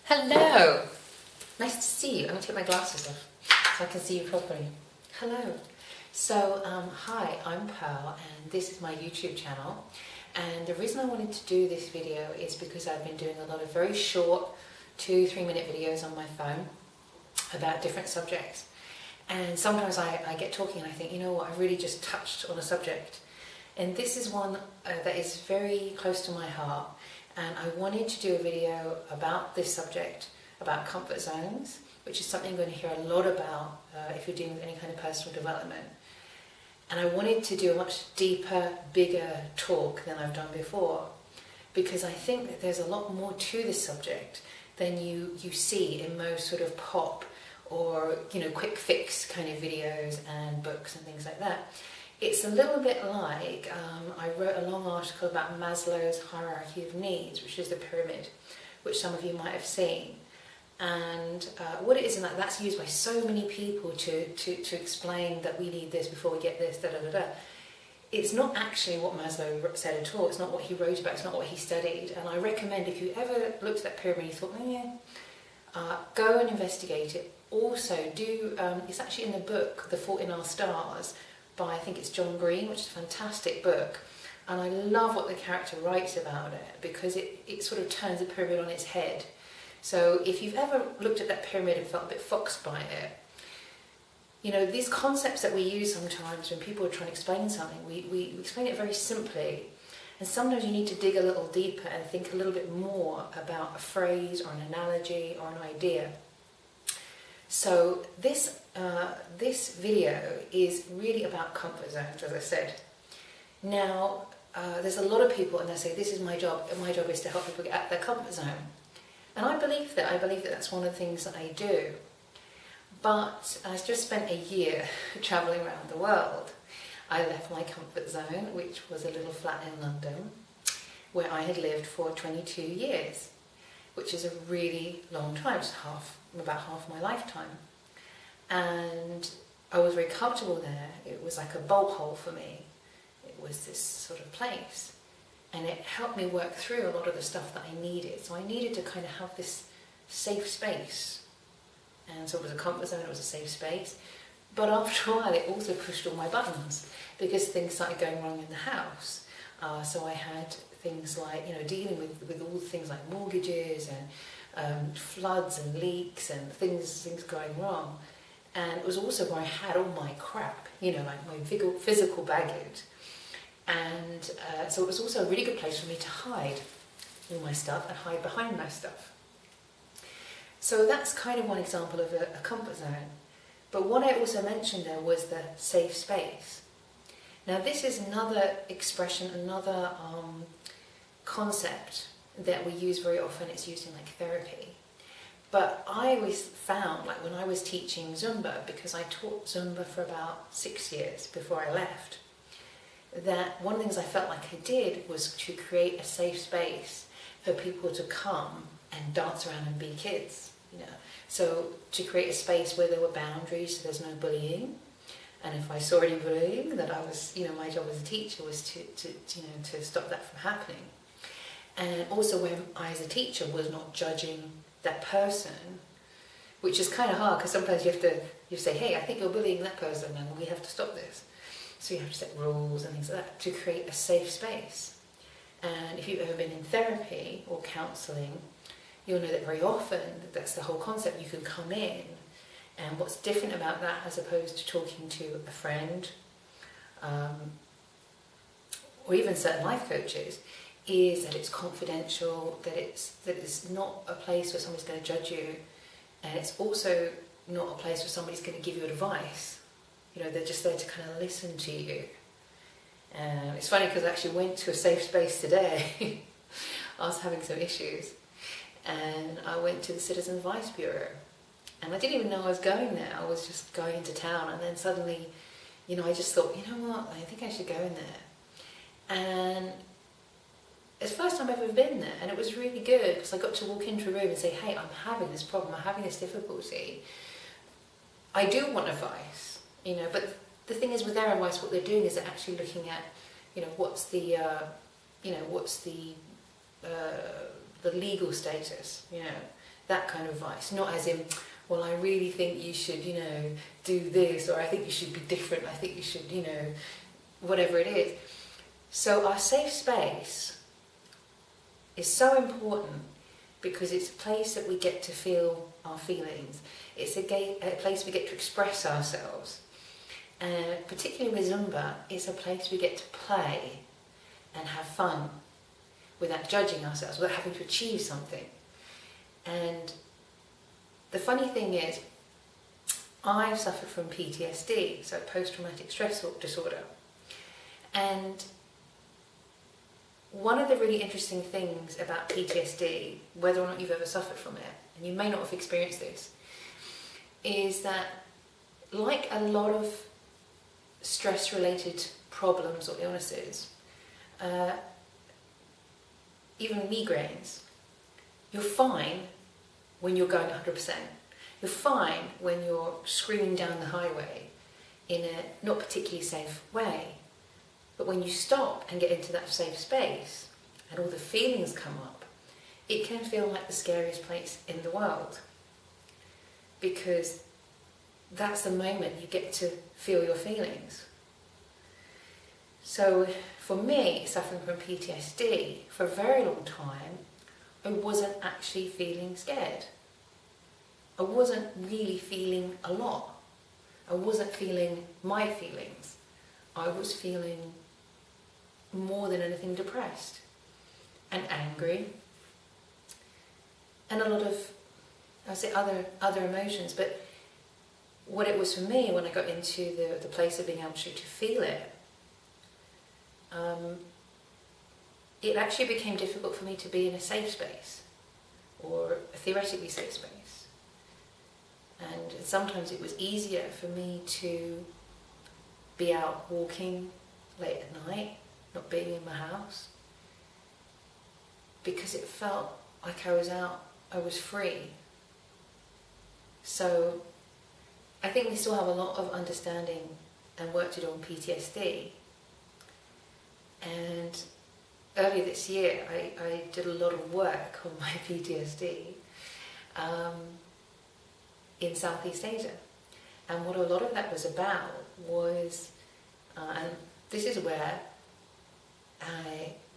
Hello! Nice to see you. I'm going to take my glasses off so I can see you properly. Hello. So, hi, I'm Pearl and this is my YouTube channel. And the reason I wanted to do this video is because I've been doing a lot of very short 2-3 minute videos on my phone about different subjects. And sometimes I get talking and I think, you know what, I really just touched on a subject. And this is one that is very close to my heart. And I wanted to do a video about this subject, about comfort zones, which is something you're going to hear a lot about if you're doing any kind of personal development. And I wanted to do a much deeper, bigger talk than I've done before, because I think that there's a lot more to this subject than you see in most sort of pop or quick fix kind of videos and books and things like that. It's a little bit like, I wrote a long article about Maslow's hierarchy of needs, which is the pyramid, which some of you might have seen. And what it is, and that's used by so many people to explain that we need this before we get this, da da da da. It's not actually what Maslow said at all. It's not what he wrote about. It's not what he studied. And I recommend, if you ever looked at that pyramid and you thought, oh yeah, go and investigate it. Also, it's actually in the book, The Fault in Our Stars, by, I think it's John Green, which is a fantastic book. And I love what the character writes about it, because it sort of turns the pyramid on its head. So if you've ever looked at that pyramid and felt a bit foxed by it, these concepts that we use sometimes when people are trying to explain something, we explain it very simply. And sometimes you need to dig a little deeper and think a little bit more about a phrase or an analogy or an idea. So this video is really about comfort zones, as I said. Now, there's a lot of people and they say, this is my job, and my job is to help people get out of their comfort zone. And I believe that that's one of the things that I do. But I just spent a year travelling around the world. I left my comfort zone, which was a little flat in London, where I had lived for 22 years, which is a really long time, it's about half my lifetime. And I was very comfortable there. It was like a bolt hole for me. It was this sort of place. And it helped me work through a lot of the stuff that I needed. So I needed to kind of have this safe space. And so it was a comfort zone, it was a safe space. But after a while, it also pushed all my buttons, because things started going wrong in the house. So I had things like, dealing with all the things like mortgages and floods and leaks and things going wrong. And it was also where I had all my crap, like my physical baggage. And so it was also a really good place for me to hide all my stuff and hide behind my stuff. So that's kind of one example of a comfort zone. But what I also mentioned there was the safe space. Now this is another expression, another concept that we use very often. It's used in therapy. But I always found, when I was teaching Zumba, because I taught Zumba for about 6 years before I left, that one of the things I felt like I did was to create a safe space for people to come and dance around and be kids. So to create a space where there were boundaries, so there's no bullying. And if I saw any bullying, that I was, my job as a teacher was to stop that from happening. And also when I as a teacher was not judging that person, which is kind of hard, because sometimes you say, hey, I think you're bullying that person and we have to stop this. So you have to set rules and things like that to create a safe space. And if you've ever been in therapy or counselling, you'll know that very often that's the whole concept. You can come in, and what's different about that as opposed to talking to a friend or even certain life coaches is that it's confidential, that it's not a place where somebody's going to judge you, and it's also not a place where somebody's going to give you advice. They're just there to kind of listen to you. It's funny because I actually went to a safe space today. I was having some issues, and I went to the Citizen Advice Bureau, and I didn't even know I was going there. I was just going into town, and then suddenly, I just thought, you know what, I think I should go in there. And it's the first time I've ever been there, and it was really good because I got to walk into a room and say, hey, I'm having this problem, I'm having this difficulty. I do want advice, but the thing is with their advice, what they're doing is they're actually looking at, what's the legal status, that kind of advice, not as in, well, I really think you should, do this, or I think you should be different, I think you should, whatever it is. So our safe space is so important because it's a place that we get to feel our feelings. It's a place we get to express ourselves. And particularly with Zumba, it's a place we get to play and have fun without judging ourselves, without having to achieve something. And the funny thing is, I've suffered from PTSD, so post-traumatic stress disorder. And one of the really interesting things about PTSD, whether or not you've ever suffered from it, and you may not have experienced this, is that like a lot of stress-related problems or illnesses, even migraines, you're fine when you're going 100%. You're fine when you're screaming down the highway in a not particularly safe way. But when you stop and get into that safe space and all the feelings come up, it can feel like the scariest place in the world. Because that's the moment you get to feel your feelings. So for me, suffering from PTSD, for a very long time, I wasn't actually feeling scared. I wasn't really feeling a lot. I wasn't feeling my feelings. I was feeling more than anything depressed and angry and a lot of, I would say, other emotions. But what it was for me when I got into the place of being able to feel it, it actually became difficult for me to be in a safe space or a theoretically safe space. And sometimes it was easier for me to be out walking late at night, not being in my house, because it felt like I was out, I was free. So I think we still have a lot of understanding and work to do on PTSD. And earlier this year, I did a lot of work on my PTSD in Southeast Asia. And what a lot of that was about was, and this is where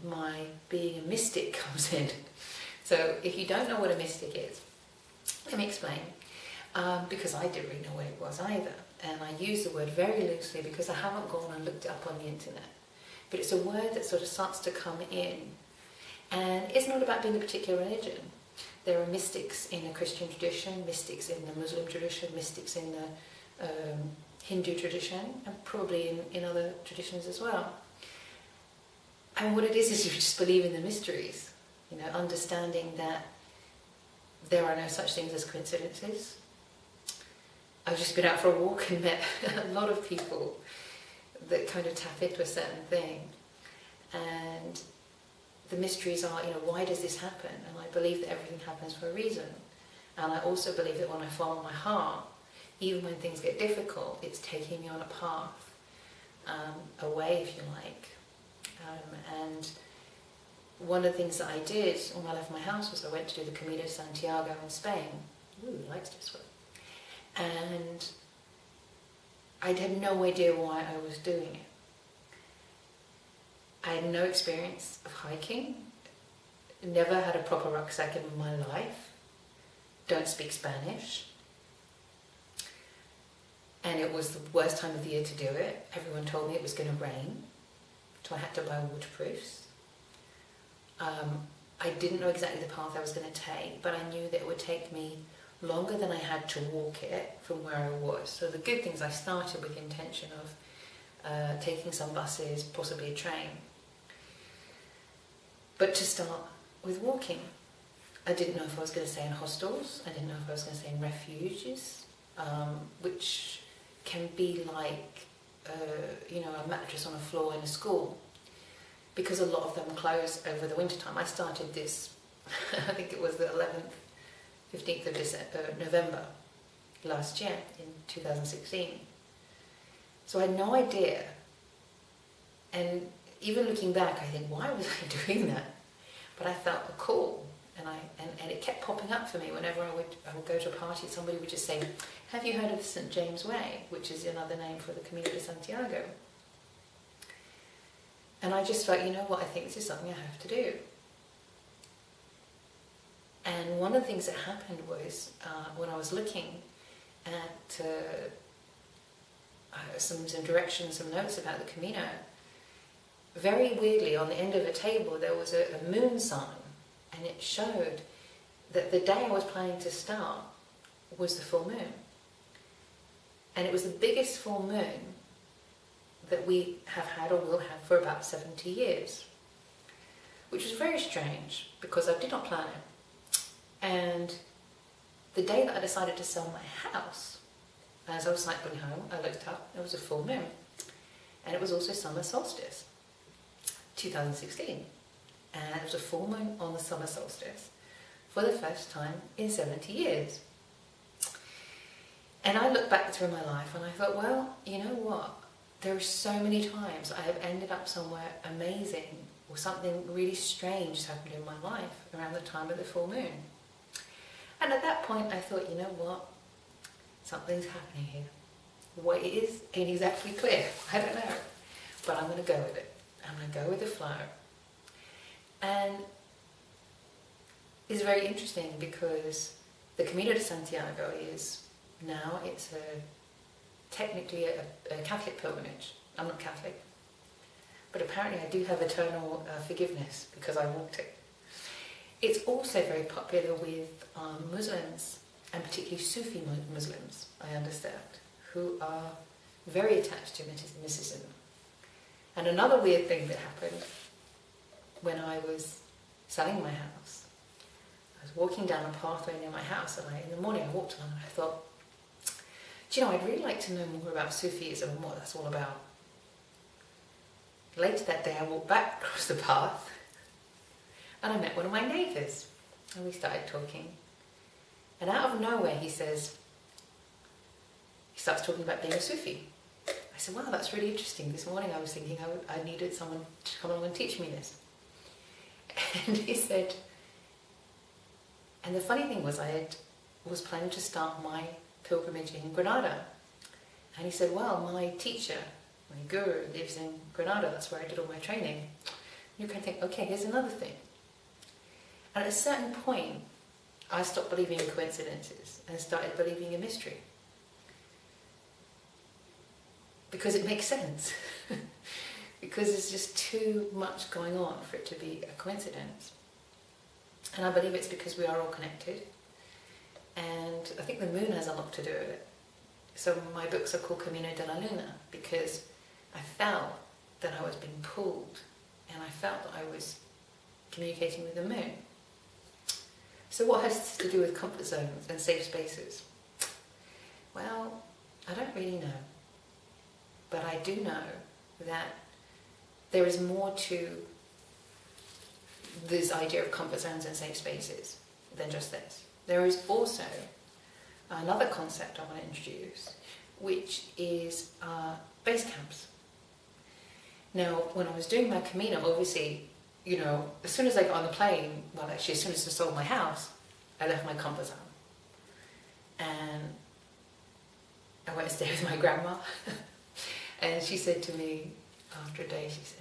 my being a mystic comes in. So if you don't know what a mystic is, let me explain. Because I didn't really know what it was either. And I use the word very loosely because I haven't gone and looked it up on the internet. But it's a word that sort of starts to come in. And it's not about being a particular religion. There are mystics in the Christian tradition, mystics in the Muslim tradition, mystics in the Hindu tradition, and probably in other traditions as well. And what it is you just believe in the mysteries, understanding that there are no such things as coincidences. I've just been out for a walk and met a lot of people that kind of tap into a certain thing. And the mysteries are, why does this happen? And I believe that everything happens for a reason. And I also believe that when I follow my heart, even when things get difficult, it's taking me on a path, away, if you like. And one of the things that I did when I left my house was I went to do the Camino de Santiago in Spain. Ooh, he likes this one. And I had no idea why I was doing it. I had no experience of hiking, never had a proper rucksack in my life, don't speak Spanish, and it was the worst time of the year to do it. Everyone told me it was going to rain, so I had to buy waterproofs. I didn't know exactly the path I was going to take, but I knew that it would take me longer than I had to walk it from where I was. So the good things, I started with the intention of taking some buses, possibly a train. But to start with walking, I didn't know if I was going to stay in hostels, I didn't know if I was going to stay in refuges, which can be like, a mattress on a floor in a school, because a lot of them close over the winter time. I started this, I think it was the 15th of November last year, in 2016. So I had no idea. And even looking back, I think, why was I doing that? But I felt cool. and it kept popping up for me whenever I would go to a party. Somebody would just say, have you heard of St. James Way, which is another name for the Camino de Santiago? And I just thought, you know what, I think this is something I have to do. And one of the things that happened was when I was looking at some directions, some notes about the Camino, very weirdly on the end of a table there was a moon sign, and it showed that the day I was planning to start was the full moon. And it was the biggest full moon that we have had or will have for about 70 years, which was very strange because I did not plan it. And the day that I decided to sell my house, as I was cycling home, I looked up, it was a full moon. And it was also summer solstice, 2016. And it was a full moon on the summer solstice for the first time in 70 years. And I looked back through my life and I thought, well, you know what? There are so many times I have ended up somewhere amazing or something really strange has happened in my life around the time of the full moon. And at that point I thought, you know what? Something's happening here. What it is ain't exactly clear. I don't know. But I'm going to go with it. I'm going to go with the flow. And it's very interesting because the Camino de Santiago is now, it's technically a Catholic pilgrimage. I'm not Catholic. But apparently I do have eternal forgiveness because I walked it. It's also very popular with Muslims, and particularly Sufi Muslims, I understand, who are very attached to mysticism. And another weird thing that happened when I was selling my house, I was walking down a pathway near my house, and in the morning I walked along and I thought, do you know, I'd really like to know more about Sufism and what that's all about. Later that day I walked back across the path and I met one of my neighbours and we started talking. And out of nowhere he starts talking about being a Sufi. I said, wow, that's really interesting. This morning I was thinking I needed someone to come along and teach me this. And he said, and the funny thing was I was planning to start my pilgrimage in Granada. And he said, well, my teacher, my guru, lives in Granada. That's where I did all my training. You can think, okay, here's another thing. And at a certain point, I stopped believing in coincidences and started believing in mystery. Because it makes sense. Because there's just too much going on for it to be a coincidence. And I believe it's because we are all connected. And I think the moon has a lot to do with it. So my books are called Camino de la Luna because I felt that I was being pulled and I felt that I was communicating with the moon. So what has this to do with comfort zones and safe spaces? Well, I don't really know. But I do know that there is more to this idea of comfort zones and safe spaces than just this. There is also another concept I want to introduce, which is base camps. Now, when I was doing my Camino, obviously, you know, as soon as I got on the plane, well, actually, as soon as I sold my house, I left my comfort zone. And I went to stay with my grandma. And she said to me, after a day, she said,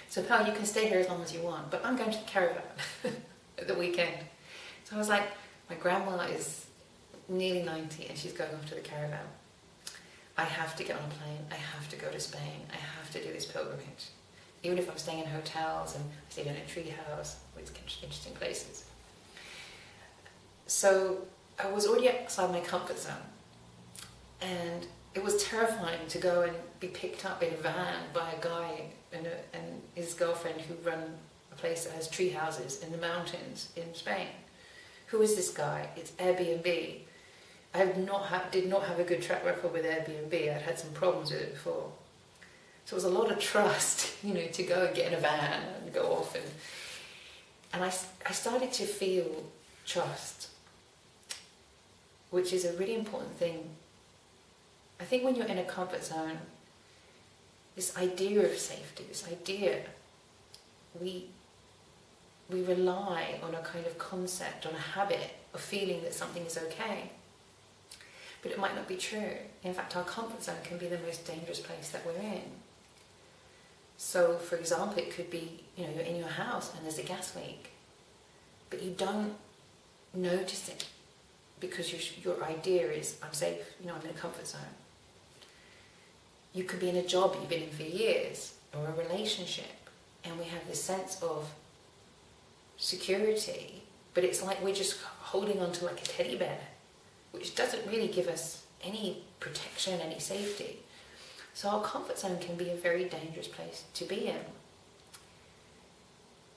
so Pal, you can stay here as long as you want, but I'm going to the caravan at the weekend. So I was like, my grandma is nearly 90 and she's going off to the caravan. I have to get on a plane, I have to go to Spain, I have to do this pilgrimage. Even if I'm staying in hotels and I stayed in a tree house, which is interesting places. So I was already outside my comfort zone. And it was terrifying to go and be picked up in a van by a guy and his girlfriend who run a place that has tree houses in the mountains in Spain. Who is this guy? It's Airbnb. I did not have a good track record with Airbnb. I'd had some problems with it before. So it was a lot of trust, you know, to go and get in a van and go off. And I started to feel trust, which is a really important thing. I think when you're in a comfort zone, this idea of safety, this idea, we we rely on a kind of concept, on a habit of feeling that something is okay. But it might not be true. In fact, our comfort zone can be the most dangerous place that we're in. So, for example, it could be, you're in your house and there's a gas leak, but you don't notice it because your idea is, I'm safe, I'm in a comfort zone. You could be in a job you've been in for years, or a relationship, and we have this sense of security, but it's like we're just holding on to like a teddy bear, which doesn't really give us any protection, any safety. So our comfort zone can be a very dangerous place to be in.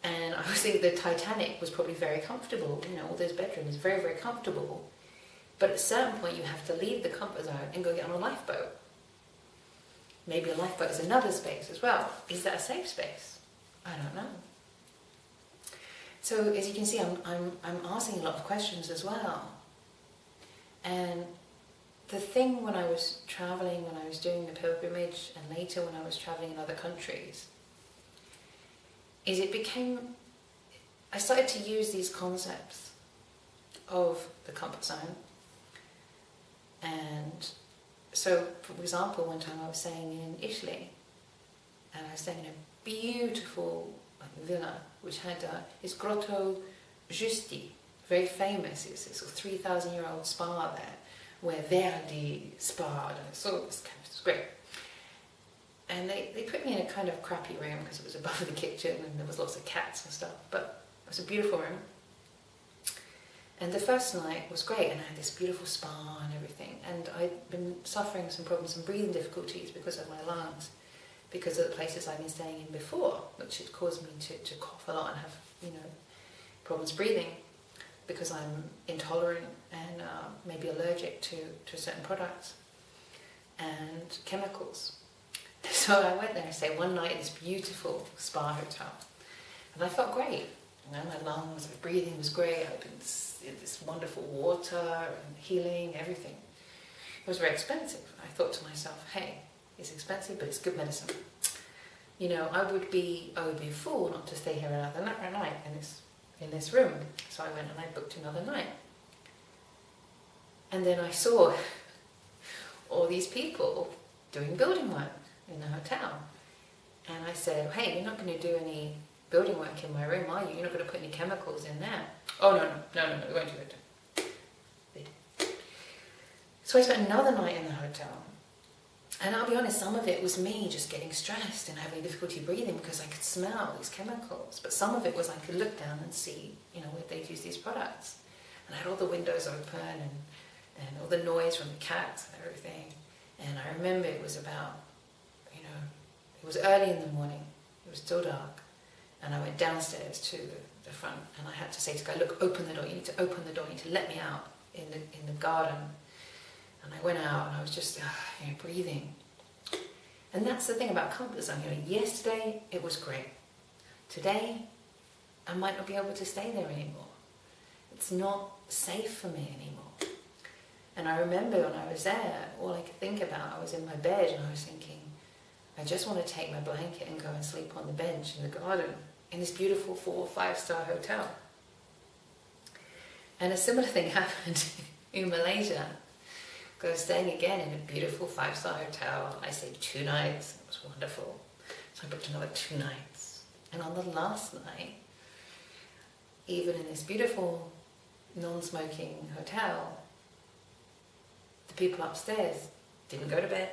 And I think the Titanic was probably very comfortable, all those bedrooms, very, very comfortable. But at a certain point you have to leave the comfort zone and go get on a lifeboat. Maybe a lifeboat is another space as well. Is that a safe space? I don't know. So as you can see, I'm asking a lot of questions as well. And the thing when I was traveling, when I was doing the pilgrimage, and later when I was traveling in other countries, is I started to use these concepts of the comfort zone. And so, for example, one time I was staying in Italy, and I was staying in a beautiful villa which had this Grotto Giusti, very famous. It's a sort of 3,000-year-old spa there, where Verdi sparred, and it was great. And they put me in a kind of crappy room because it was above the kitchen and there was lots of cats and stuff, but it was a beautiful room. And the first night was great, and I had this beautiful spa and everything, and I'd been suffering some problems, some breathing difficulties because of my lungs, because of the places I'd been staying in before, which had caused me to cough a lot and have, problems breathing, because I'm intolerant and maybe allergic to certain products and chemicals. So I went there, say, one night in this beautiful spa hotel, and I felt great. My lungs, my breathing was great. I'd been in this wonderful water and healing, everything. It was very expensive. I thought to myself, hey, it's expensive, but it's good medicine. I would be a fool not to stay here another night in this room. So I went and I booked another night. And then I saw all these people doing building work in the hotel. And I said, hey, you're not going to do any building work in my room, are you? You're not going to put any chemicals in there. Oh, no, we won't do it. They did. So I spent another night in the hotel. And I'll be honest, some of it was me just getting stressed and having difficulty breathing because I could smell these chemicals. But some of it was I could look down and see, where they'd use these products. And I had all the windows open and all the noise from the cats and everything. And I remember it was about, it was early in the morning. It was still dark. And I went downstairs to the front, and I had to say to the guy, look, open the door. You need to open the door. You need to let me out in the garden. And I went out, and I was just breathing. And that's the thing about comfort zone. Yesterday it was great. Today I might not be able to stay there anymore. It's not safe for me anymore. And I remember when I was there, all I could think about, I was in my bed and I was thinking, I just want to take my blanket and go and sleep on the bench in the garden in this beautiful 4 or 5-star hotel. And a similar thing happened in Malaysia. I was staying again in a beautiful 5-star hotel. I stayed 2 nights. It was wonderful. So I booked another 2 nights. And on the last night, even in this beautiful non-smoking hotel, the people upstairs didn't go to bed,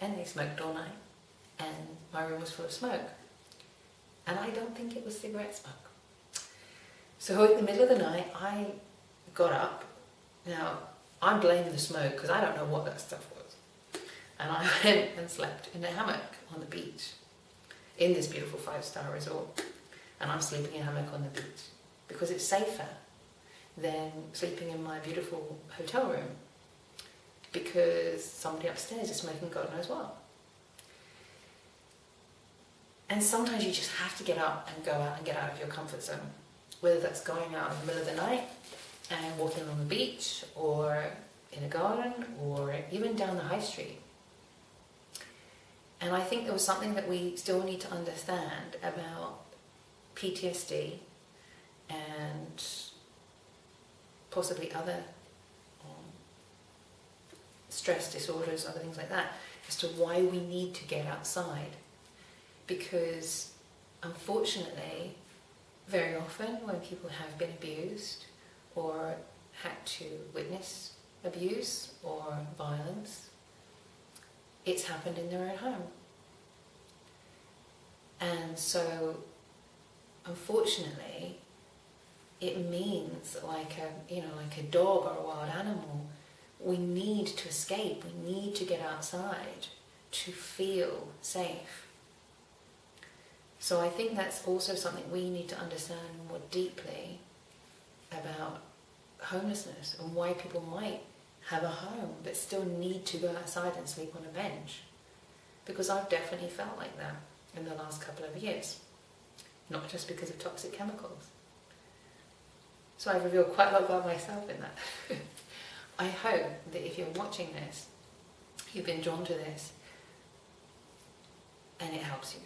and they smoked all night. And my room was full of smoke. And I don't think it was cigarette smoke. So in the middle of the night, I got up. Now, I blame the smoke because I don't know what that stuff was. And I went and slept in a hammock on the beach in this beautiful 5-star resort. And I'm sleeping in a hammock on the beach because it's safer than sleeping in my beautiful hotel room because somebody upstairs is smoking God knows what. And sometimes you just have to get up and go out and get out of your comfort zone, whether that's going out in the middle of the night and walking along the beach or in a garden or even down the high street. And I think there was something that we still need to understand about PTSD possibly other stress disorders, other things like that, as to why we need to get outside. Because unfortunately, very often when people have been abused or had to witness abuse or violence, it's happened in their own home. And so, unfortunately, it means like a dog or a wild animal, we need to escape, we need to get outside to feel safe. So I think that's also something we need to understand more deeply about homelessness and why people might have a home but still need to go outside and sleep on a bench. Because I've definitely felt like that in the last couple of years, not just because of toxic chemicals. So I've revealed quite a lot about myself in that. I hope that if you're watching this, you've been drawn to this and it helps you.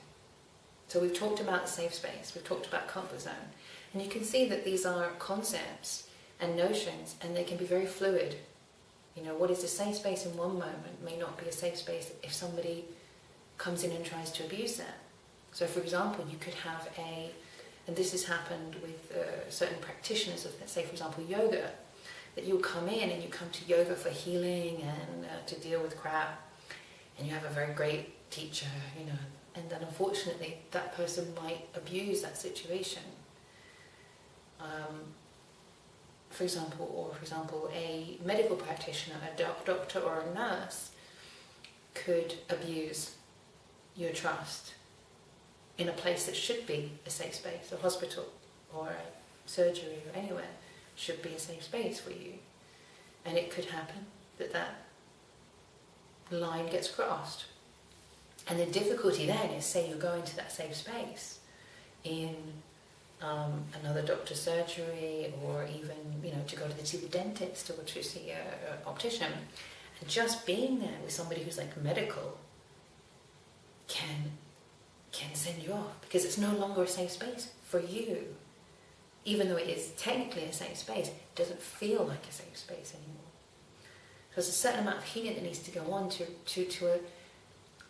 So we've talked about safe space, we've talked about comfort zone, and you can see that these are concepts and notions, and they can be very fluid. You know, what is a safe space in one moment may not be a safe space if somebody comes in and tries to abuse that. So for example, you could have and this has happened with certain practitioners of, say for example, yoga, that you'll come in and you come to yoga for healing and to deal with crap, and you have a very great teacher, you know, and then unfortunately that person might abuse that situation. For example, a medical practitioner, a doctor or a nurse could abuse your trust in a place that should be a safe space. A hospital or a surgery or anywhere should be a safe space for you. And it could happen that that line gets crossed. And the difficulty then is, say you go into that safe space in another doctor's surgery, or even, you know, to go to see the dentist or to see an optician, and just being there with somebody who's like medical can send you off, because it's no longer a safe space for you. Even though it is technically a safe space, it doesn't feel like a safe space anymore. So there's a certain amount of healing that needs to go on to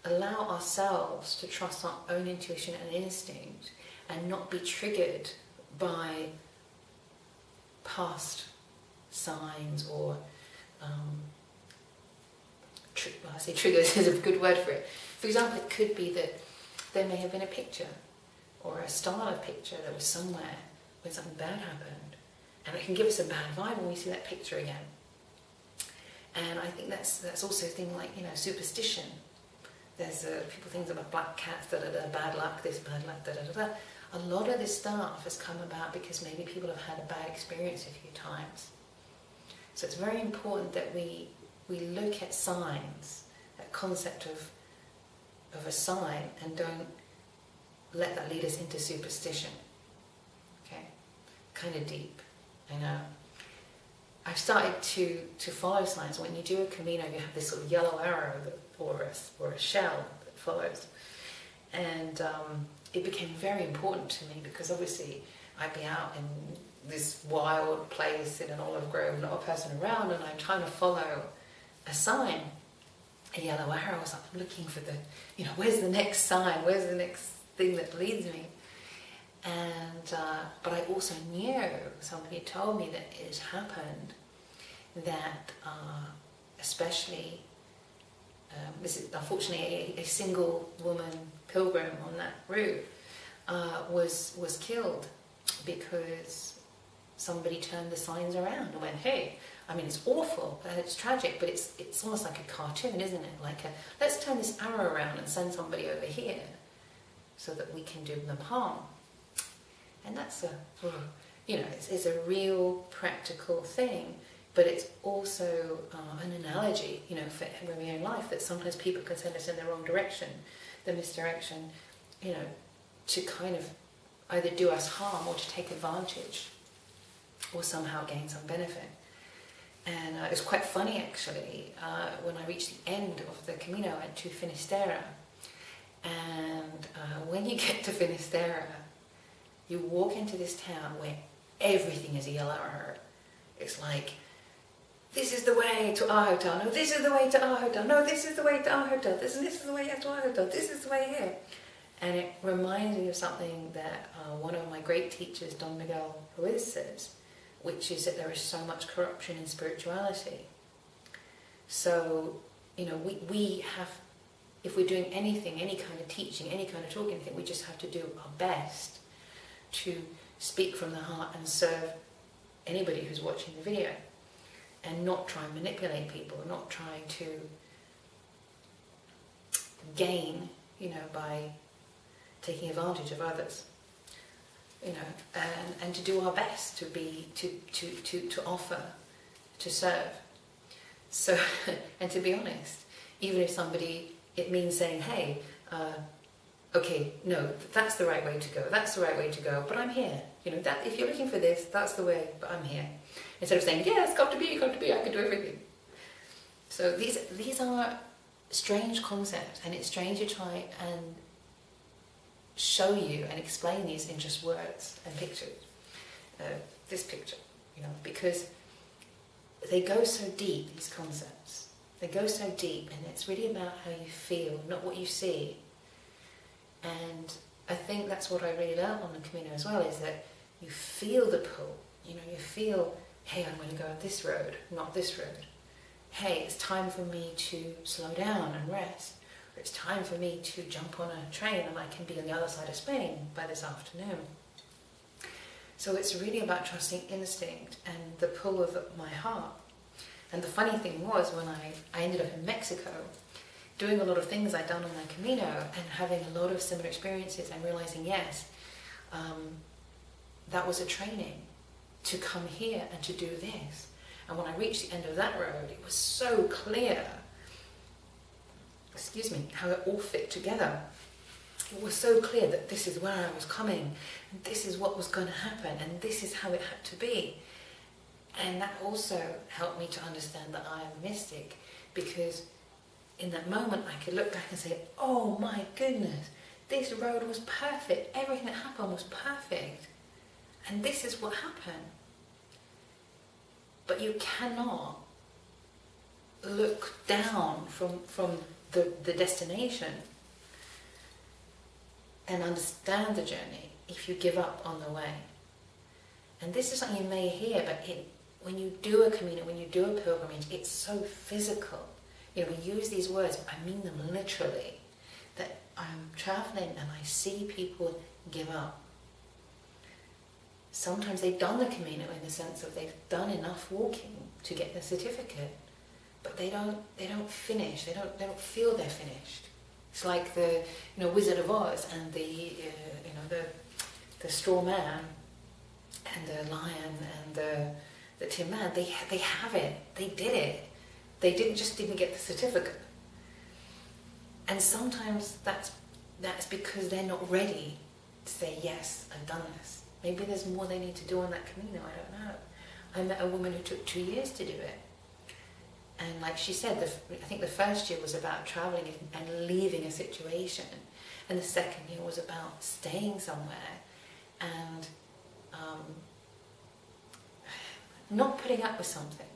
allow ourselves to trust our own intuition and instinct and not be triggered by past signs or I say triggers is a good word for it. For example, it could be that there may have been a picture or a style of picture that was somewhere when something bad happened, and it can give us a bad vibe when we see that picture again. And I think that's also a thing like, you know, superstition. There's people think about black cats, bad luck, this, bad luck, A lot of this stuff has come about because maybe people have had a bad experience a few times. So it's very important that we look at signs, that concept of a sign, and don't let that lead us into superstition. Okay? Kind of deep, I know. I've started to follow signs. When you do a Camino, you have this sort of yellow arrow or a shell that follows. And it became very important to me because obviously I'd be out in this wild place in an olive grove, not a person around, and I'm trying to follow a sign, a yellow arrow. So I'm looking for the, you know, where's the next sign? Where's the next thing that leads me? And but I also knew, somebody told me that it had happened, that especially this is unfortunately a single woman pilgrim on that route was killed because somebody turned the signs around and went, hey, I mean, it's awful and it's tragic, but it's almost like a cartoon, isn't it? Like let's turn this arrow around and send somebody over here so that we can do them harm. And that's it's a real practical thing, but it's also an analogy, you know, for every own life, that sometimes people can send us in the wrong direction, the misdirection, you know, to kind of either do us harm or to take advantage or somehow gain some benefit. And it was quite funny actually, when I reached the end of the Camino, I went to Finisterre, and when you get to Finisterre, you walk into this town where everything is a yellow arrow. It's like, this is the way to our hotel, no, this is the way to our hotel, no, this is the way to our hotel, this is the way to our hotel, this is the way here. And it reminds me of something that one of my great teachers, Don Miguel Ruiz, says, which is that there is so much corruption in spirituality. So, you know, we have, if we're doing anything, any kind of teaching, any kind of talking, anything, we just have to do our best to speak from the heart and serve anybody who's watching the video, and not try and manipulate people, not try to gain, you know, by taking advantage of others, you know, and to do our best to be, to offer, to serve. So, and to be honest, even if somebody, it means saying, hey, okay, no, that's the right way to go, that's the right way to go, but I'm here, you know, that if you're looking for this, that's the way, but I'm here. Instead of saying, yeah, it's got to be, I can do everything. So these are strange concepts, and it's strange to try and show you and explain these in just words and pictures. This picture, you know, because they go so deep, these concepts. They go so deep, and it's really about how you feel, not what you see. And I think that's what I really learned on the Camino as well, is that you feel the pull. You know, you feel, hey, I'm going to go this road, not this road. Hey, it's time for me to slow down and rest. Or it's time for me to jump on a train and I can be on the other side of Spain by this afternoon. So it's really about trusting instinct and the pull of my heart. And the funny thing was, when I ended up in Mexico, doing a lot of things I'd done on my Camino and having a lot of similar experiences and realizing, yes, that was a training to come here and to do this. And when I reached the end of that road, it was so clear, excuse me, how it all fit together. It was so clear that this is where I was coming, and this is what was going to happen, and this is how it had to be. And that also helped me to understand that I am a mystic, because in that moment I could look back and say, oh my goodness, this road was perfect, everything that happened was perfect, and this is what happened. But you cannot look down from the destination and understand the journey if you give up on the way. And this is something you may hear, but when you do a Camino, when you do a pilgrimage, it's so physical. You know, we use these words, but I mean them literally. That I'm traveling and I see people give up. Sometimes they've done the Camino in the sense of they've done enough walking to get the certificate, but they don't finish. They don't feel they're finished. It's like the Wizard of Oz and the straw man and the lion and the tin man. They have it. They did it. They didn't get the certificate. And sometimes that's because they're not ready to say, yes, I've done this. Maybe there's more they need to do on that Camino, I don't know. I met a woman who took 2 years to do it. And like she said, I think the first year was about traveling and leaving a situation. And the second year was about staying somewhere and not putting up with something.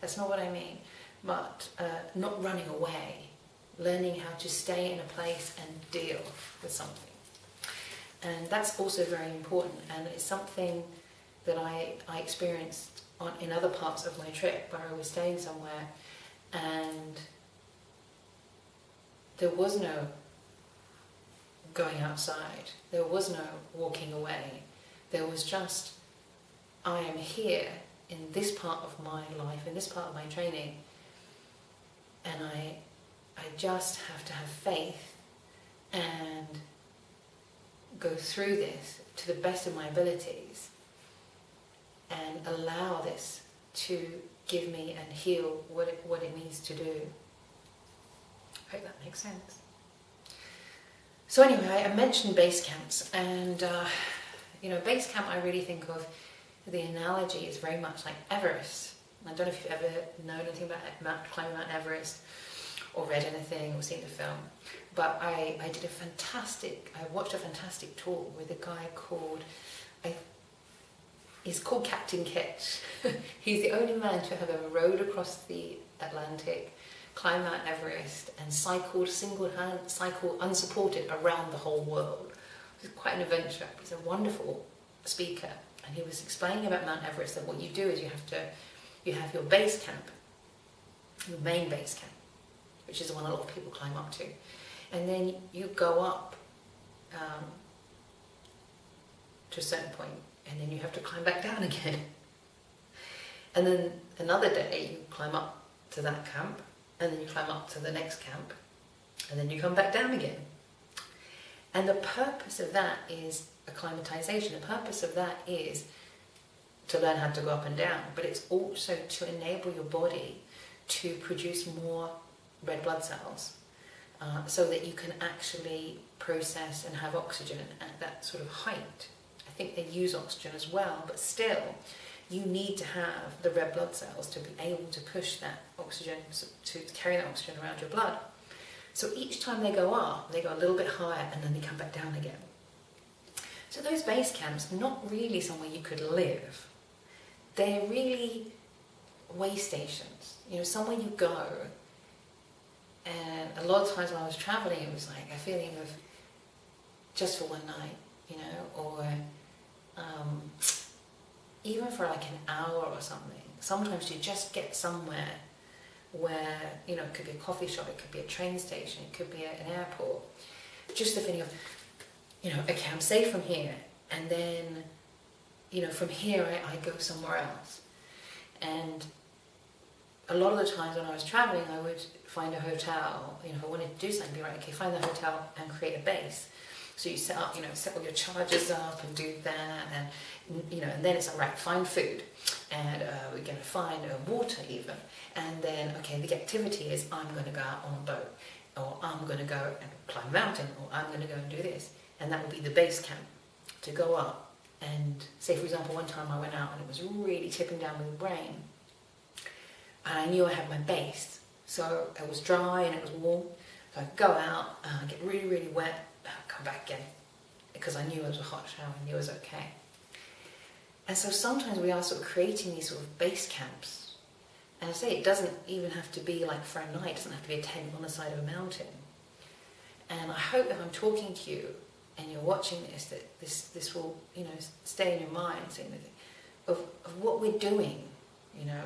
That's not what I mean. But not running away. Learning how to stay in a place and deal with something. And that's also very important, and it's something that I experienced in other parts of my trip where I was staying somewhere and there was no going outside, there was no walking away, there was just, I am here in this part of my life, in this part of my training, and I just have to have faith and go through this to the best of my abilities and allow this to give me and heal what it needs to do. I hope that makes sense. So anyway, I mentioned base camps, and base camp, I really think of the analogy is very much like Everest. I don't know if you've ever known anything about climbing Mount Everest or read anything or seen the film, but I watched a fantastic talk with a guy called, is called Captain Ketch. He's the only man to have ever rowed across the Atlantic, climbed Mount Everest, and cycled unsupported around the whole world. It's quite an adventure. He's a wonderful speaker, and he was explaining about Mount Everest that what you do is you have your base camp, your main base camp, which is the one a lot of people climb up to, and then you go up to a certain point, and then you have to climb back down again. And then another day you climb up to that camp, and then you climb up to the next camp, and then you come back down again. And the purpose of that is acclimatization. The purpose of that is to learn how to go up and down, but it's also to enable your body to produce more red blood cells, so that you can actually process and have oxygen at that sort of height. I think they use oxygen as well, but still, you need to have the red blood cells to be able to push that oxygen, to carry that oxygen around your blood. So each time they go up, they go a little bit higher, and then they come back down again. So those base camps, not really somewhere you could live. They're really way stations, somewhere you go. And a lot of times when I was traveling, it was like a feeling of just for one night, or even for like an hour or something. Sometimes you just get somewhere where, it could be a coffee shop, it could be a train station, it could be an airport. Just the feeling of, okay, I'm safe from here, and then, from here I go somewhere else. And a lot of the times when I was traveling, I would find a hotel, if I wanted to do something, be right, okay, find the hotel and create a base. So you set up, set all your chargers up and do that, and and then it's like, right, find food, and we're going to find water even, and then, okay, the activity is I'm going to go out on a boat, or I'm going to go and climb a mountain, or I'm going to go and do this, and that would be the base camp, to go up. And say, for example, one time I went out and it was really tipping down with rain, and I knew I had my base, so it was dry and it was warm, so I'd go out, get really, really wet, come back again, because I knew it was a hot shower, I knew it was okay. And so sometimes we are sort of creating these sort of base camps. And I say, it doesn't even have to be like for a night, it doesn't have to be a tent on the side of a mountain. And I hope if I'm talking to you and you're watching this, that this will, stay in your mind, of what we're doing.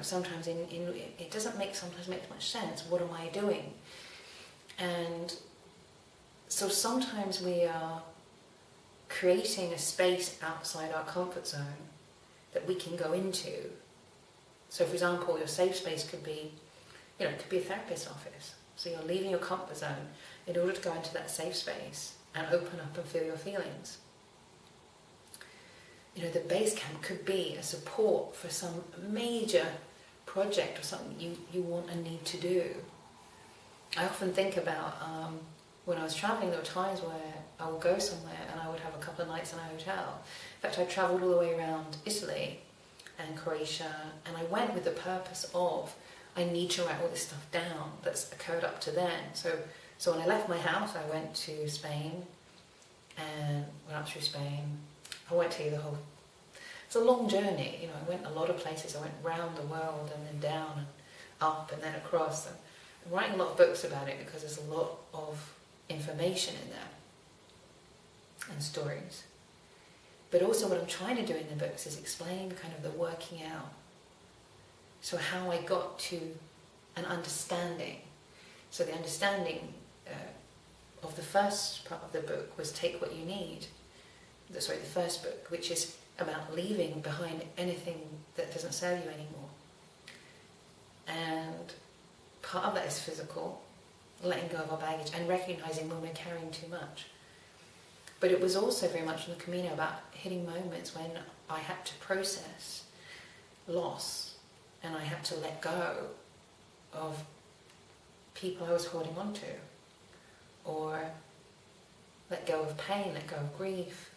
Sometimes it doesn't sometimes make much sense. What am I doing? And so sometimes we are creating a space outside our comfort zone that we can go into. So for example, your safe space could be, it could be a therapist's office. So you're leaving your comfort zone in order to go into that safe space and open up and feel your feelings. The base camp could be a support for some major project or something you want and need to do. I often think about when I was traveling, there were times where I would go somewhere and I would have a couple of nights in a hotel. In fact, I travelled all the way around Italy and Croatia, and I went with the purpose of, I need to write all this stuff down that's occurred up to then. So when I left my house, I went to Spain, and went up through Spain. I won't tell you the whole... It's a long journey, I went a lot of places. I went round the world and then down and up and then across. And I'm writing a lot of books about it because there's a lot of information in there and stories. But also what I'm trying to do in the books is explain kind of the working out. So how I got to an understanding. So the understanding of the first part of the book was Take What You Need. The first book, which is about leaving behind anything that doesn't serve you anymore. And part of that is physical, letting go of our baggage and recognizing when we're carrying too much. But it was also very much on the Camino about hitting moments when I had to process loss, and I had to let go of people I was holding on to, or let go of pain, let go of grief.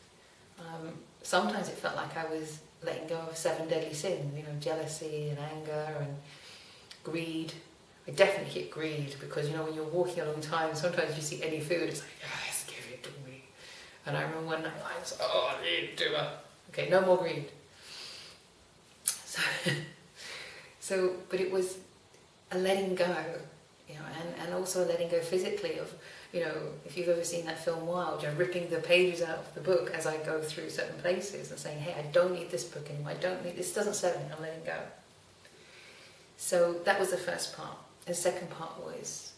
Sometimes it felt like I was letting go of 7 deadly sins, jealousy and anger and greed. I definitely hit greed because, when you're walking a long time, sometimes you see any food, it's like, yes, give it to me. And I remember one night I was, I need to do it. Okay, no more greed. So, but it was a letting go, and also a letting go physically of, if you've ever seen that film Wild, ripping the pages out of the book as I go through certain places and saying, hey, I don't need this book anymore, this doesn't serve me, I'm letting go. So that was the first part. The second part was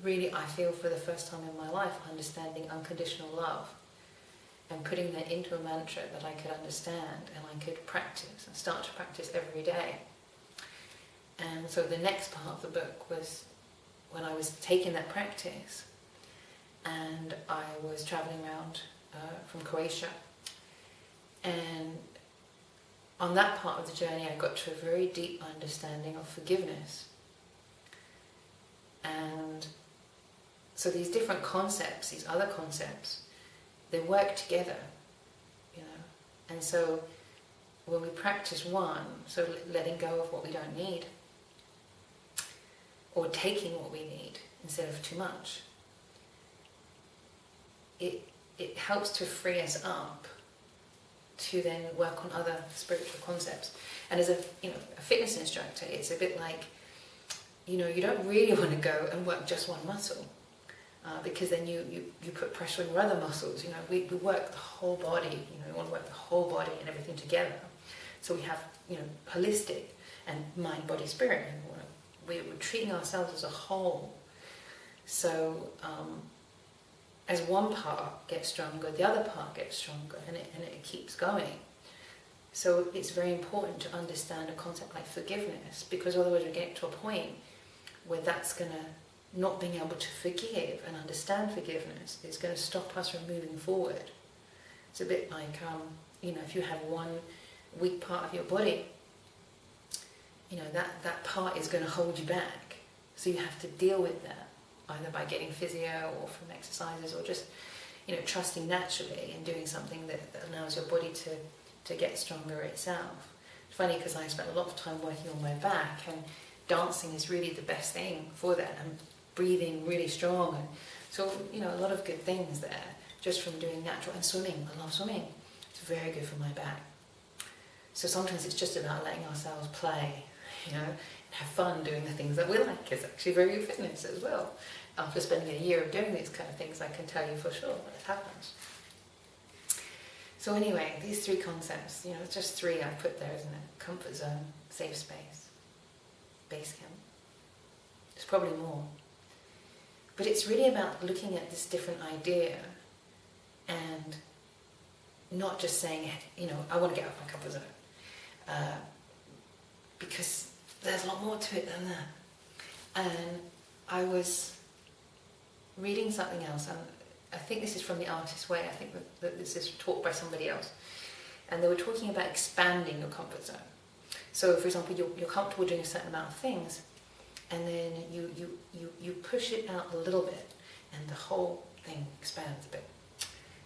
really, I feel for the first time in my life, understanding unconditional love and putting that into a mantra that I could understand and I could practice and start to practice every day. And so the next part of the book was when I was taking that practice and I was traveling around from Croatia. And on that part of the journey, I got to a very deep understanding of forgiveness. And so these different concepts, these other concepts, they work together, And so when we practice one, so letting go of what we don't need, or taking what we need instead of too much, it helps to free us up to then work on other spiritual concepts. And as a fitness instructor, it's a bit like, you don't really want to go and work just one muscle, because then you put pressure on your other muscles. We work the whole body. We want to work the whole body and everything together. So we have holistic and mind, body, spirit. We're treating ourselves as a whole. So as one part gets stronger, the other part gets stronger, and it keeps going. So it's very important to understand a concept like forgiveness, because otherwise we get to a point where that's going to, not being able to forgive and understand forgiveness is going to stop us from moving forward. It's a bit like, if you have one weak part of your body, that part is going to hold you back. So you have to deal with that, either by getting physio or from exercises, or just, trusting naturally and doing something that allows your body to get stronger itself. It's funny because I spent a lot of time working on my back, and dancing is really the best thing for that, and breathing really strong. And so, a lot of good things there, just from doing natural, and swimming. I love swimming. It's very good for my back. So sometimes it's just about letting ourselves play, and have fun doing the things that we like. It's actually very good fitness as well. After spending a year of doing these kind of things, I can tell you for sure that it happens. So anyway, these three concepts, it's just three I put there, isn't it? Comfort zone, safe space, base camp. There's probably more. But it's really about looking at this different idea and not just saying, I want to get out of my comfort zone. Because there's a lot more to it than that. And I was reading something else, and I think this is from The Artist's Way. I think that this is taught by somebody else. And they were talking about expanding your comfort zone. So, for example, you're comfortable doing a certain amount of things, and then you push it out a little bit, and the whole thing expands a bit.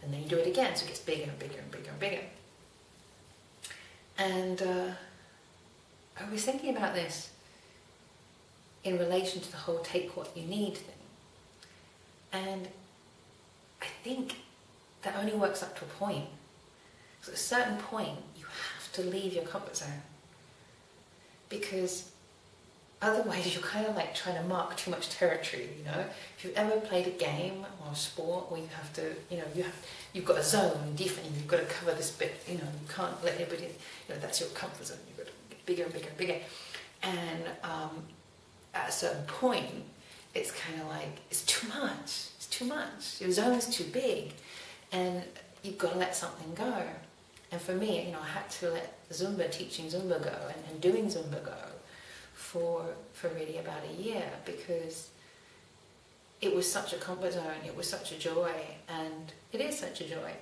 And then you do it again, so it gets bigger and bigger and bigger and bigger. And I was thinking about this in relation to the whole take what you need thing. And I think that only works up to a point. So at a certain point, you have to leave your comfort zone. Because otherwise you're kind of like trying to mark too much territory, If you've ever played a game or a sport where you have to, you've got a zone, defense, you've got to cover this bit, you can't let anybody, that's your comfort zone, you've got to get bigger and bigger and bigger. And at a certain point, it's kind of like, it's too much, your zone's too big, and you've got to let something go. And for me, I had to let teaching Zumba go, and doing Zumba go for really about a year, because it was such a comfort zone, it was such a joy, and it is such a joy.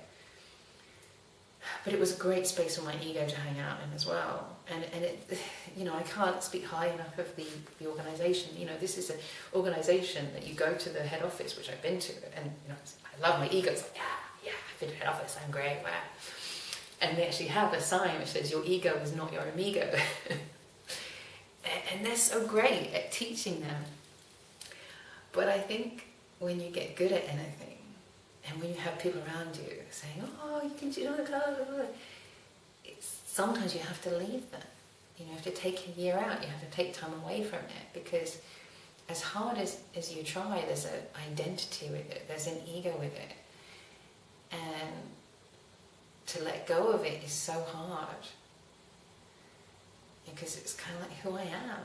But it was a great space for my ego to hang out in as well. And it, I can't speak high enough of the organisation. This is an organisation that you go to the head office, which I've been to, and I love my ego. It's like, yeah, I've been to head office, I'm great, wow. And they actually have a sign which says, your ego is not your amigo. And they're so great at teaching them. But I think when you get good at anything, and when you have people around you saying, oh, you can do the class, it's sometimes you have to leave them. You have to take a year out, you have to take time away from it, because as hard as you try, there's an identity with it, there's an ego with it. And to let go of it is so hard, because it's kind of like who I am.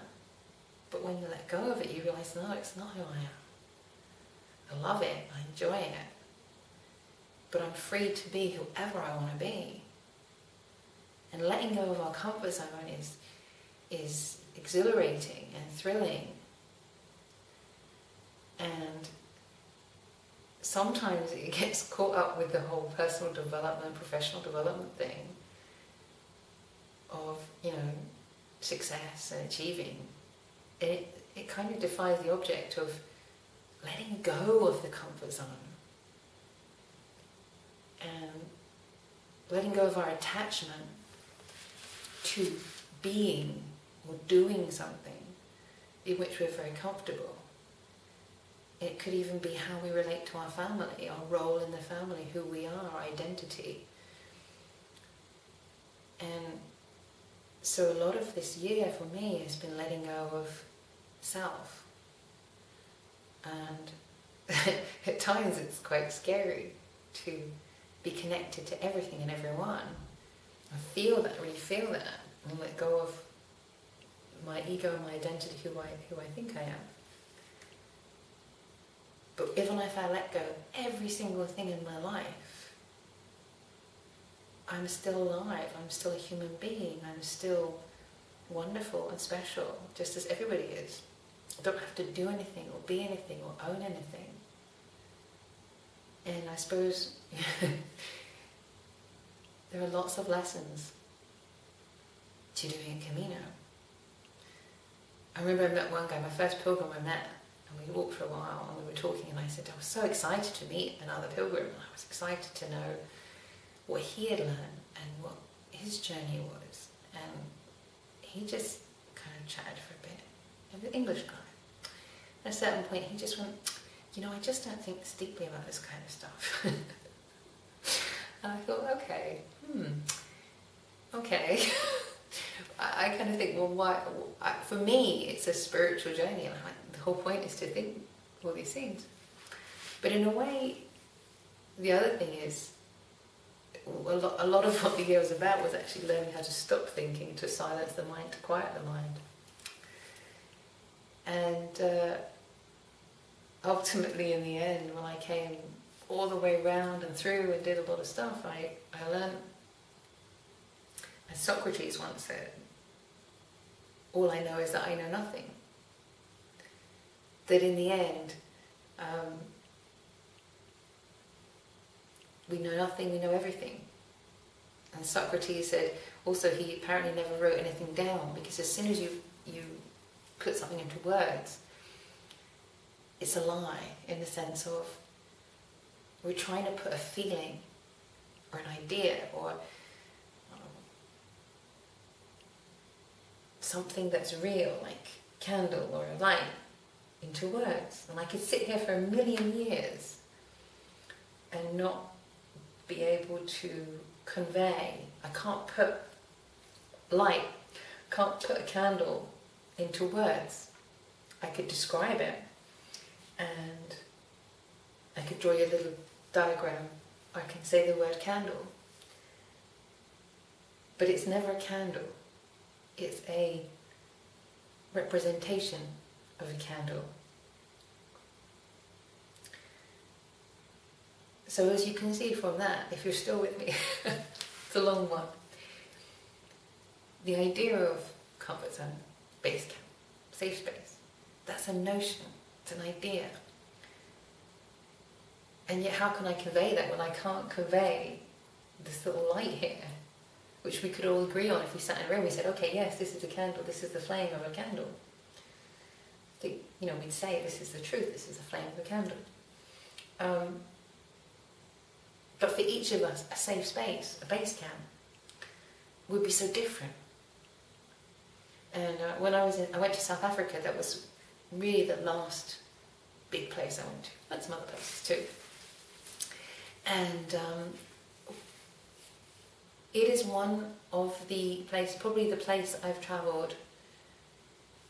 But when you let go of it, you realize, no, it's not who I am. I love it, I enjoy it. But I'm free to be whoever I want to be. And letting go of our comfort zone is exhilarating and thrilling. And sometimes it gets caught up with the whole personal development, professional development thing of, success and achieving. It kind of defies the object of letting go of the comfort zone and letting go of our attachment to being or doing something in which we're very comfortable. It could even be how we relate to our family, our role in the family, who we are, our identity. And so a lot of this year for me has been letting go of self. And at times it's quite scary to be connected to everything and everyone. I really feel that, and let go of my ego, my identity, who I think I am. But even if I let go of every single thing in my life, I'm still alive, I'm still a human being, I'm still wonderful and special, just as everybody is. I don't have to do anything or be anything or own anything. And I suppose there are lots of lessons to doing a Camino. I remember I met one guy, my first pilgrim I met, and we walked for a while and we were talking, and I said I was so excited to meet another pilgrim, and I was excited to know what he had learned and what his journey was. And he just kind of chatted for a bit. He was an English guy. At a certain point he just went, I just don't think this deeply about this kind of stuff. And I thought, okay. I kind of think, well, why? For me, it's a spiritual journey, and the whole point is to think all these things. But in a way, the other thing is, a lot of what the year was about was actually learning how to stop thinking, to silence the mind, to quiet the mind. And ultimately, in the end, when I came all the way round and through and did a lot of stuff, I learned, as Socrates once said, all I know is that I know nothing. That in the end, we know nothing, we know everything. And Socrates said, also he apparently never wrote anything down, because as soon as you put something into words, it's a lie, in the sense of we're trying to put a feeling or an idea or something that's real, like candle or a light, into words. And I could sit here for 1,000,000 years and not be able to convey. I can't put light, can't put a candle into words. I could describe it, and I could draw you a little diagram. I can say the word candle, but it's never a candle. It's a representation of a candle. So as you can see from that, if you're still with me, it's a long one. The idea of comfort zone, base camp, safe space, that's a notion, it's an idea. And yet how can I convey that when I can't convey this little light here, which we could all agree on if we sat in a room, we said, okay, yes, this is a candle, this is the flame of a candle. We'd say this is the truth, this is the flame of a candle. But for each of us, a safe space, a base camp, would be so different. And when I went to South Africa, that was really the last big place I went to. I went some other places too. And it is one of the places, probably the place I've travelled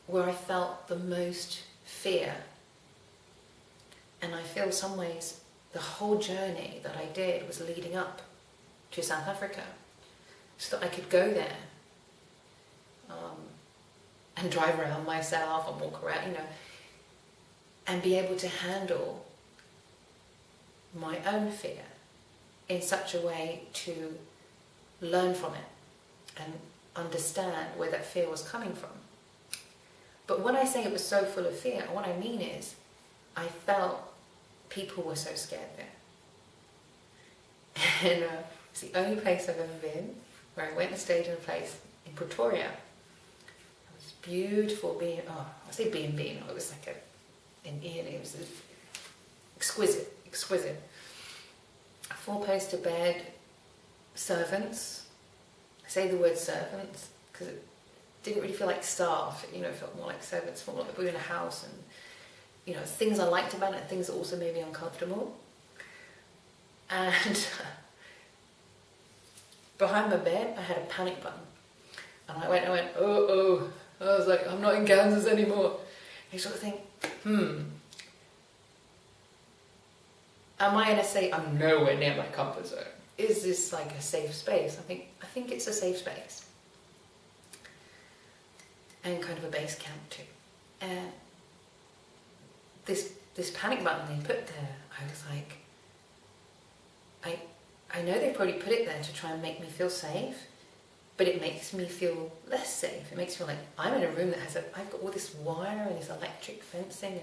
where I felt the most fear. And I feel some ways the whole journey that I did was leading up to South Africa, so that I could go there and drive around myself and walk around, you know, and be able to handle my own fear in such a way to learn from it and understand where that fear was coming from. But when I say it was so full of fear, what I mean is I felt people were so scared there. And it's the only place I've ever been where I went and stayed in a place in Pretoria. It was beautiful being, I say B&B, no, it was like an inn, it was exquisite. 4-poster bed, servants. I say the word servants because it didn't really feel like staff, you know, it felt more like servants, felt like we were in a house, and, you know, things I liked about it and things that also made me uncomfortable. And behind my bed, I had a panic button. And I went, oh. I was like, I'm not in Kansas anymore. And you sort of think, am I going to say I'm nowhere near my comfort zone? Is this like a safe space? I think it's a safe space. And kind of a base camp too. And this panic button they put there, I was like, I know they probably put it there to try and make me feel safe, but it makes me feel less safe. It makes me feel like I'm in a room that has I've got all this wire and this electric fencing,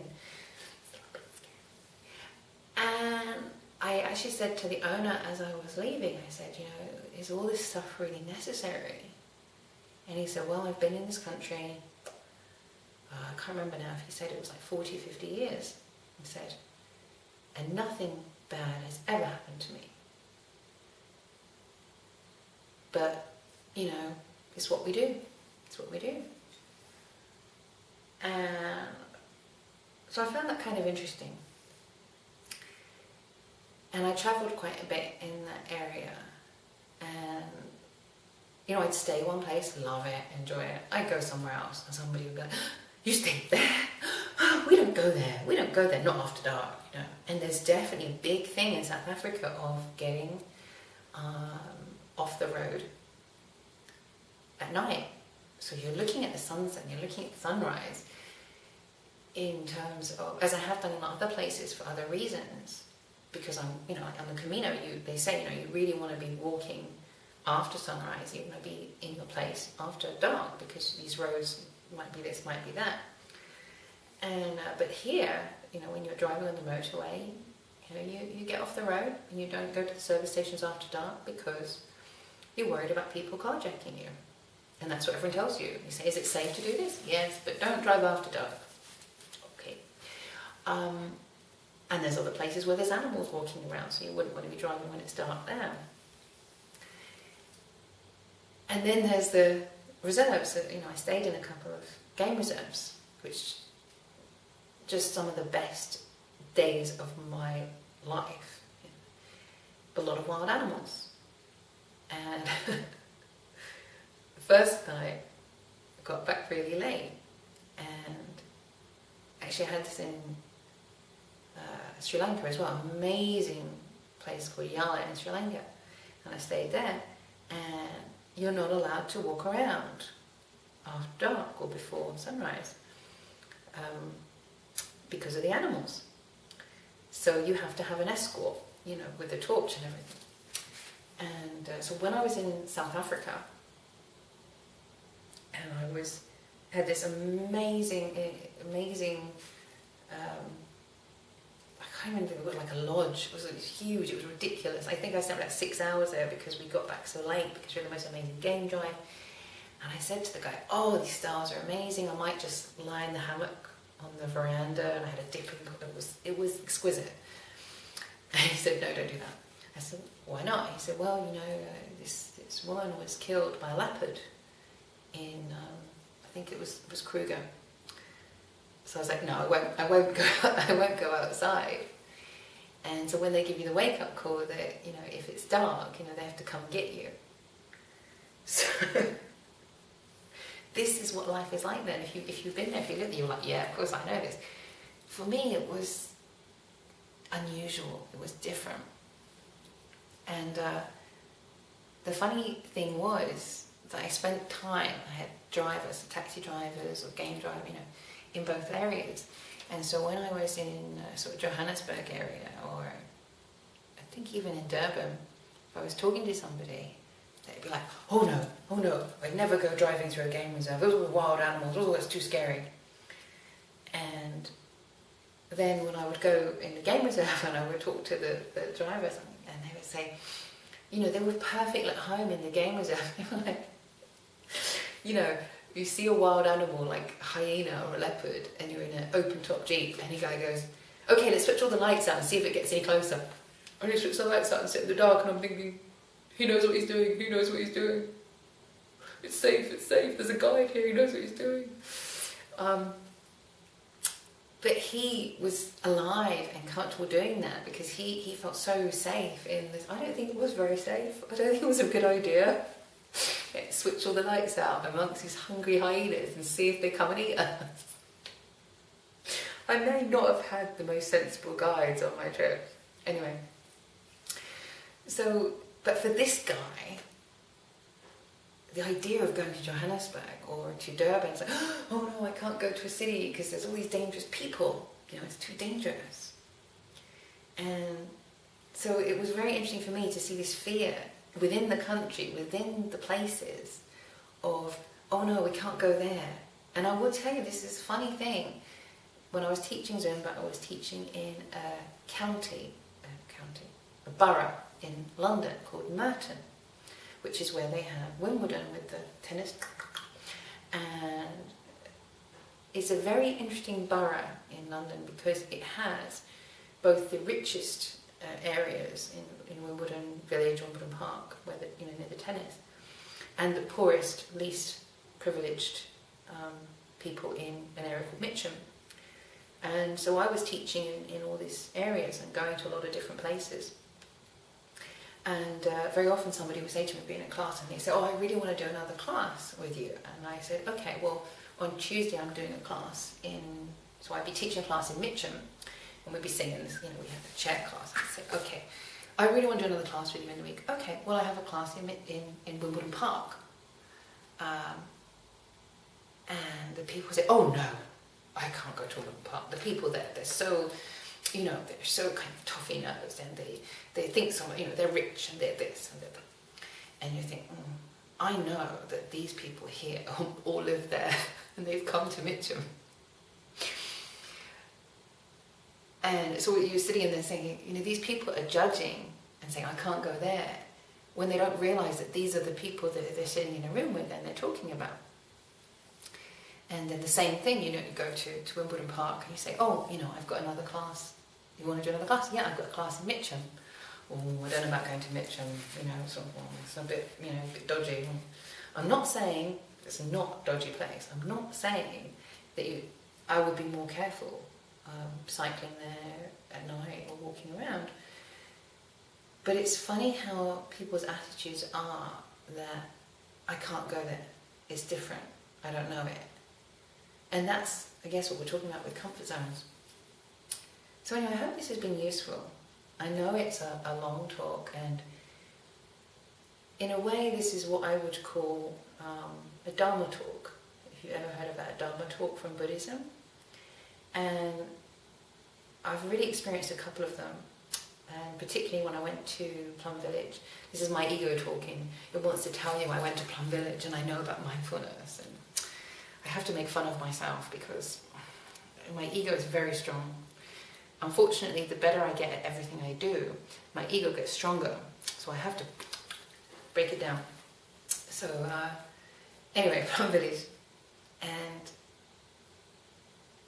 and I actually said to the owner as I was leaving, I said, you know, is all this stuff really necessary? And he said, well, I've been in this country, I can't remember now if he said it was like 40, 50 years. He said, and nothing bad has ever happened to me. But, you know, it's what we do. It's what we do. And so I found that kind of interesting. And I travelled quite a bit in that area. And, you know, I'd stay one place, love it, enjoy it. I'd go somewhere else, and somebody would be like, you stayed there? We don't go there, not after dark, you know. And there's definitely a big thing in South Africa of getting off the road at night. So you're looking at the sunset, you're looking at the sunrise in terms of, as I have done in other places for other reasons, because I'm, you know, on the Camino, they say, you know, you really want to be walking after sunrise, you want to be in your place after dark, because these roads might be this, might be that. And but here, you know, when you're driving on the motorway, you know, you get off the road and you don't go to the service stations after dark because you're worried about people carjacking you. And that's what everyone tells you. You say, is it safe to do this? Yes, but don't drive after dark. Okay. And there's other places where there's animals walking around, so you wouldn't want to be driving when it's dark there. And then there's the reserves. So, you know, I stayed in a couple of game reserves, which just some of the best days of my life. A lot of wild animals. And the first night, I got back really late, and actually I had this in Sri Lanka as well, amazing place called Yala in Sri Lanka, and I stayed there, and you're not allowed to walk around after dark or before sunrise because of the animals. So you have to have an escort, you know, with a torch and everything. And so when I was in South Africa, and I had this amazing, I can't remember, it was like a lodge. It was huge, it was ridiculous. I think I spent like 6 hours there because we got back so late because we had the most amazing game drive. And I said to the guy, oh, these stars are amazing, I might just lie in the hammock on the veranda, and I had a dipping, it was exquisite. And he said, no, don't do that. I said, why not? He said, well, you know, this woman was killed by a leopard in, I think it was Kruger. So I was like, no, I won't go outside. And so when they give you the wake-up call that, you know, if it's dark, you know, they have to come get you. So this is what life is like then. If you've been there, if you lived there, you're like, yeah, of course I know this. For me, it was unusual. It was different. And the funny thing was that I spent time, I had drivers, taxi drivers or game drivers, in both areas. And so when I was in sort of Johannesburg area, or I think even in Durban, if I was talking to somebody, they'd be like, oh no, I'd never go driving through a game reserve. Those were wild animals, oh, that's too scary. And then when I would go in the game reserve and I would talk to the drivers, and they would say, they were perfectly at home in the game reserve. They were like, you see a wild animal like a hyena or a leopard and you're in an open top Jeep, and the guy goes, okay, let's switch all the lights out and see if it gets any closer. And he switched the lights out and sit in the dark, and I'm thinking, he knows what he's doing, It's safe, there's a guide here, he knows what he's doing. But he was alive and comfortable doing that because he felt so safe in this. I don't think it was very safe. I don't think it was a good idea. Switch all the lights out amongst these hungry hyenas and see if they come and eat us. I may not have had the most sensible guides on my trip. Anyway. So, but for this guy, the idea of going to Johannesburg or to Durban, it's like, oh no, I can't go to a city because there's all these dangerous people. It's too dangerous. And so it was very interesting for me to see this fear within the country, within the places of, oh no, we can't go there. And I will tell you, this is a funny thing. When I was teaching Zumba, I was teaching in a borough in London called Merton, which is where they have Wimbledon with the tennis. And it's a very interesting borough in London because it has both the richest areas in Wimbledon Village, Wimbledon Park, where near the tennis, and the poorest, least privileged people in an area called Mitcham. And so I was teaching in all these areas and going to a lot of different places. And very often somebody would say to me, being in a class, and they say, oh, I really want to do another class with you. And I said, okay, well, on Tuesday I'm doing a class so I'd be teaching a class in Mitcham, and we'd be singing this, we have the chair class. I'd say, okay, I really want to do another class with you in the week. Okay, well, I have a class in Wimbledon Park. And the people say, oh no, I can't go to Wimbledon Park. The people there, they're so, they're so kind of toffee-nosed, and they think they're rich, and they're this, and they're that. And you think, I know that these people here all live there, and they've come to Mitcham. And so you're sitting in there saying, these people are judging and saying, I can't go there, when they don't realise that these are the people that they're sitting in a room with and they're talking about. And then the same thing, you go to Wimbledon Park and you say, oh, I've got another class. You want to do another class? Yeah, I've got a class in Mitcham. Oh, I don't know about going to Mitcham, it's a bit, a bit dodgy. I'm not saying it's a not dodgy place. I'm not saying that I would be more careful cycling there at night or walking around. But it's funny how people's attitudes are that I can't go there. It's different. I don't know it. And that's, I guess, what we're talking about with comfort zones. So anyway, I hope this has been useful. I know it's a long talk, and in a way this is what I would call a Dharma talk, if you've ever heard about a Dharma talk from Buddhism. And I've really experienced a couple of them, and particularly when I went to Plum Village. This is my ego talking. It wants to tell you I went to Plum Village and I know about mindfulness, and I have to make fun of myself because my ego is very strong. Unfortunately, the better I get at everything I do, my ego gets stronger, so I have to break it down. So anyway, Plum Village, and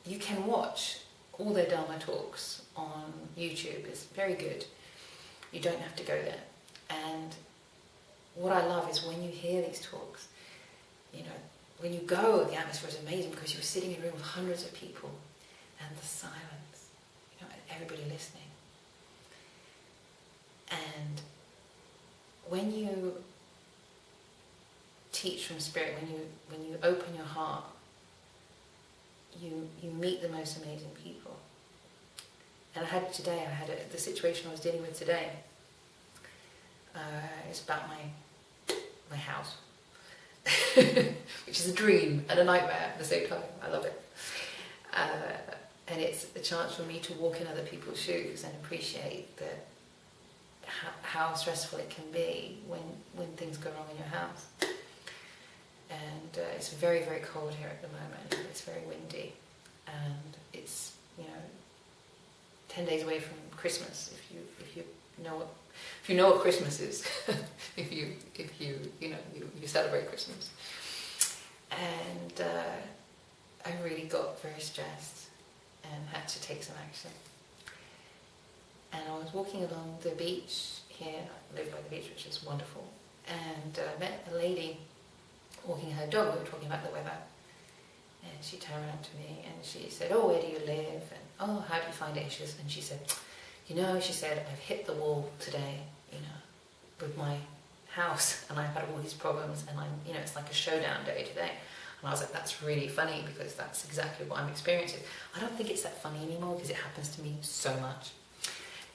you can watch all their Dharma talks on YouTube. It's very good. You don't have to go there. And what I love is when you hear these talks, when you go, the atmosphere is amazing because you're sitting in a room with hundreds of people and the silence, everybody listening. And when you teach from Spirit, when you open your heart, you meet the most amazing people. And the situation I was dealing with today. It's about my house, which is a dream and a nightmare at the same time. I love it. And it's a chance for me to walk in other people's shoes and appreciate how stressful it can be when things go wrong in your house. And it's very, very cold here at the moment. It's very windy, and it's 10 days away from Christmas. If you know what Christmas is, if you celebrate Christmas. And I really got very stressed and had to take some action. And I was walking along the beach here. I live by the beach, which is wonderful. And I met a lady walking her dog. We were talking about the weather. And she turned around to me and she said, "Oh, where do you live? And oh, how do you find it?" And she said, she said, "I've hit the wall today, with my house, and I've had all these problems, and it's like a showdown day today." And I was like, that's really funny, because that's exactly what I'm experiencing. I don't think it's that funny anymore, because it happens to me so much.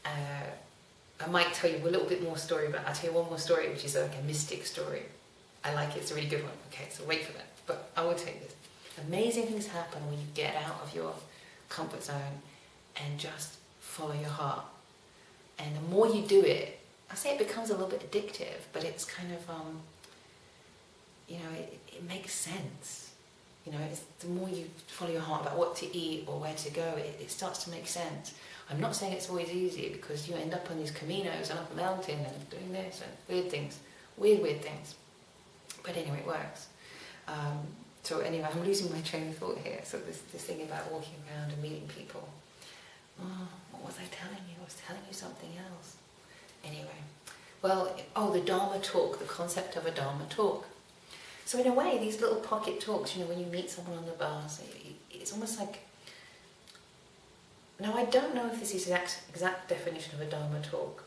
I might tell you a little bit more story, but I'll tell you one more story, which is like a mystic story. I like it, it's a really good one. Okay, so wait for that. But I will tell you this. Amazing things happen when you get out of your comfort zone and just follow your heart. And the more you do it, I say it becomes a little bit addictive, but it's kind of, it makes sense. It's the more you follow your heart about what to eat or where to go, it starts to make sense. I'm not saying it's always easy, because you end up on these caminos and up a mountain and doing this and weird things. Weird things. But anyway, it works. So anyway, I'm losing my train of thought here. So this thing about walking around and meeting people. Oh, what was I telling you? I was telling you something else. Anyway, the Dharma talk, the concept of a Dharma talk. So in a way, these little pocket talks, when you meet someone on the bus, it's almost like... Now, I don't know if this is the exact definition of a Dharma talk,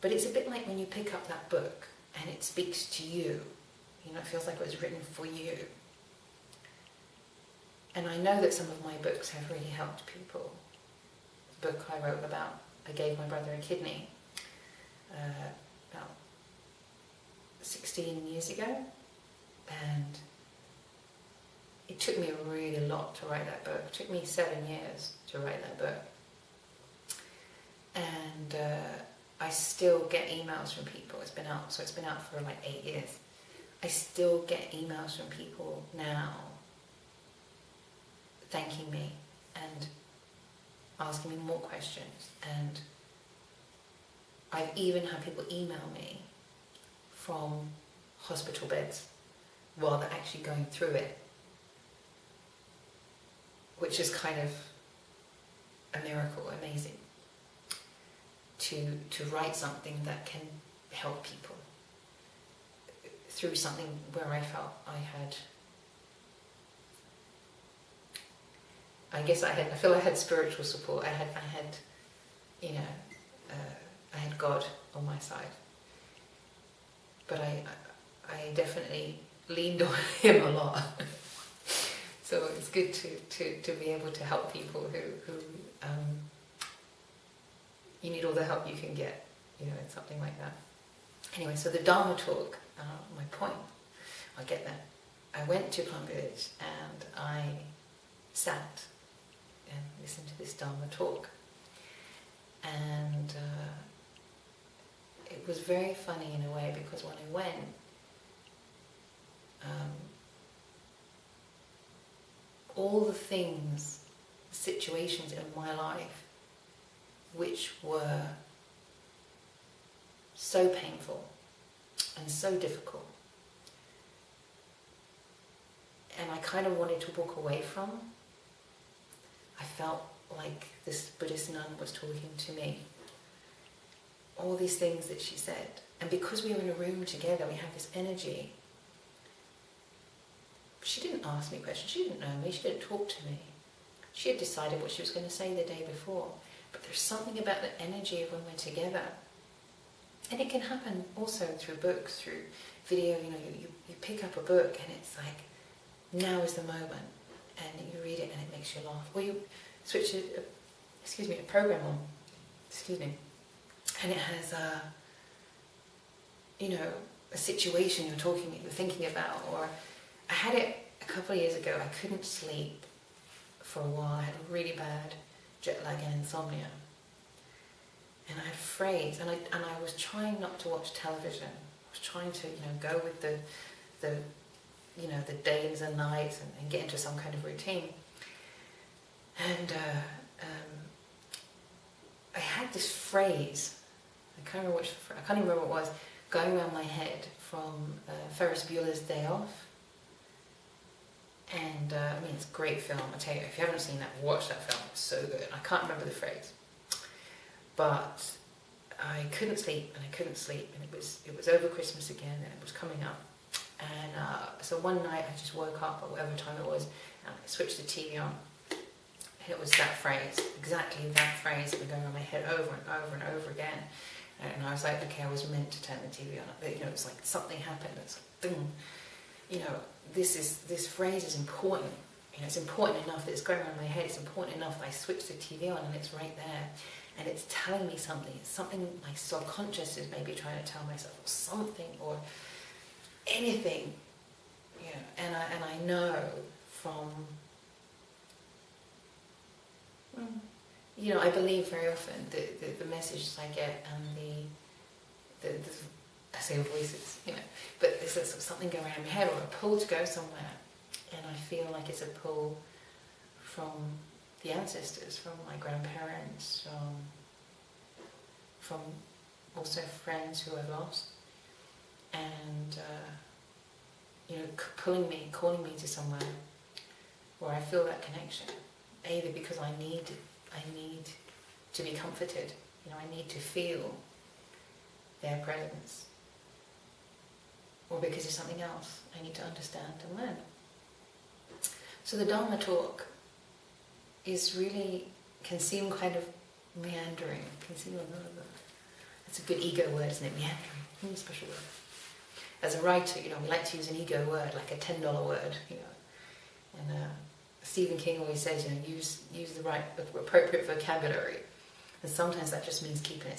but it's a bit like when you pick up that book and it speaks to you. It feels like it was written for you. And I know that some of my books have really helped people. The book I wrote about, I gave my brother a kidney about 16 years ago, and it took me a really lot to write that book. It took me 7 years to write that book. And I still get emails from people. It's been out for like 8 years. I still get emails from people now thanking me and asking me more questions. And I've even had people email me from hospital beds while they're actually going through it, which is kind of a miracle, amazing, to write something that can help people through something where I felt I feel I had spiritual support. I had God on my side, but I definitely leaned on Him a lot. So it's good to be able to help people who you need all the help you can get, in something like that. Anyway, so the Dharma talk, my point, I get that. I went to Plum Village and I sat and listened to this Dharma talk. And it was very funny in a way, because when I went, all the things, situations in my life which were so painful and so difficult, and I kind of wanted to walk away from, I felt like this Buddhist nun was talking to me. All these things that she said. And because we were in a room together, we had this energy. She didn't ask me questions, she didn't know me, she didn't talk to me. She had decided what she was going to say the day before. But there's something about the energy of when we're together And it can happen also through books, through video. You know, you pick up a book and it's like, now is the moment, and you read it and it makes you laugh. Or you switch a program on, and it has a situation you're thinking about. Or I had it a couple of years ago. I couldn't sleep for a while. I had really bad jet lag and insomnia. And I had a phrase, and I was trying not to watch television. I was trying to, go with the days and nights and get into some kind of routine. And I had this phrase, I can't even remember what it was, going around my head from Ferris Bueller's Day Off. And it's a great film. I tell you, if you haven't seen that, watch that film. It's so good. I can't remember the phrase. But I couldn't sleep, and it was over Christmas again, and it was coming up. And so one night I just woke up at whatever time it was, and I switched the TV on, and it was that phrase, exactly that phrase, that was going on my head over and over and over again. And I was like, okay, I was meant to turn the TV on. It's like something happened. It's like, boom. This phrase is important. It's important enough that it's going around my head. It's important enough that I switch the TV on and it's right there. And it's telling me something. It's something my subconscious is maybe trying to tell myself, or something, or anything. And I know from, I believe very often the messages I get and the I say voices, but there's something going around my head, or a pull to go somewhere, and I feel like it's a pull from the ancestors, from my grandparents, from also friends who I've lost, and calling me to somewhere where I feel that connection, either because I need to be comforted, I need to feel their presence, or because there's something else I need to understand and learn. So the Dharma talk can seem kind of meandering. That's a good ego word, isn't it? Meandering, special word. As a writer, we like to use an ego word, like a $10 word, And Stephen King always says, use the right, appropriate vocabulary. And sometimes that just means keeping it